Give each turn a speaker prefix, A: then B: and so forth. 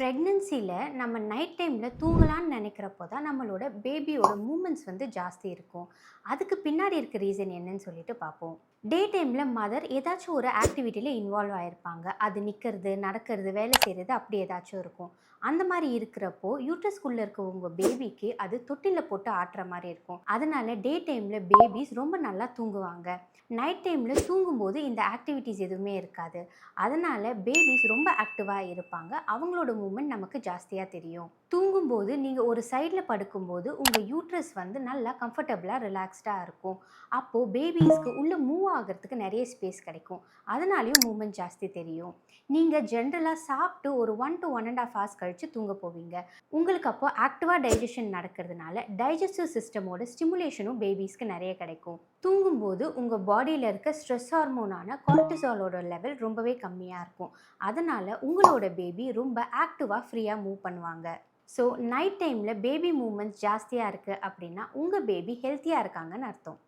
A: ப்ரெக்னன்சியில் நம்ம நைட் டைமில் தூங்கலான்னு நினைக்கிறப்போ தான் நம்மளோட பேபியோட மூமெண்ட்ஸ் வந்து ஜாஸ்தி இருக்கும். அதுக்கு பின்னாடி இருக்க ரீசன் என்னன்னு சொல்லிட்டு பார்ப்போம். டே டைமில் மதர் ஏதாச்சும் ஒரு ஆக்டிவிட்டியில் இன்வால்வ் ஆகிருப்பாங்க. அது நிற்கிறது, நடக்கிறது, வேலை செய்கிறது அப்படி ஏதாச்சும் இருக்கும். அந்த மாதிரி இருக்கிறப்போ யூட்ரஸ்குள்ளே இருக்க உங்கள் பேபிக்கு அது தொட்டிலில் போட்டு ஆட்டுற மாதிரி இருக்கும். அதனால டே டைமில் பேபிஸ் ரொம்ப நல்லா தூங்குவாங்க. நைட் டைமில் தூங்கும்போது இந்த ஆக்டிவிட்டீஸ் எதுவுமே இருக்காது. அதனால் பேபிஸ் ரொம்ப ஆக்டிவாக இருப்பாங்க. அவங்களோட மூமெண்ட் நமக்கு ஜாஸ்தியாக தெரியும். தூங்கும்போது நீங்கள் ஒரு சைடில் படுக்கும்போது உங்கள் யூட்ரஸ் வந்து நல்லா கம்ஃபர்டபுளாக ரிலாக்ஸ்டாக இருக்கும். அப்போது பேபிஸ்க்கு உள்ளே மூவ் ஆகிறதுக்கு நிறைய ஸ்பேஸ் கிடைக்கும். அதனாலேயும் மூமெண்ட் ஜாஸ்தி தெரியும். நீங்கள் ஜென்ரலாக சாப்பிட்டு ஒரு 1 to 1.5 hours கழித்து தூங்க போவீங்க. உங்களுக்கு அப்போ ஆக்டிவாக டைஜஷன் நடக்கிறதுனால டைஜஸ்டிவ் சிஸ்டமோட ஸ்டிமுலேஷனும் பேபிஸ்க்கு நிறைய கிடைக்கும். தூங்கும்போது உங்கள் பாடியில் இருக்க ஸ்ட்ரெஸ் ஹார்மோனான கார்டிசாலோட லெவல் ரொம்பவே கம்மியாக இருக்கும். அதனால் உங்களோட பேபி ரொம்ப ஆக்டிவாக ஃப்ரீயாக மூவ் பண்ணுவாங்க. ஸோ நைட் டைமில் பேபி மூமெண்ட்ஸ் ஜாஸ்தியாக இருக்குது அப்படின்னா உங்கள் பேபி ஹெல்த்தியாக இருக்காங்கன்னு அர்த்தம்.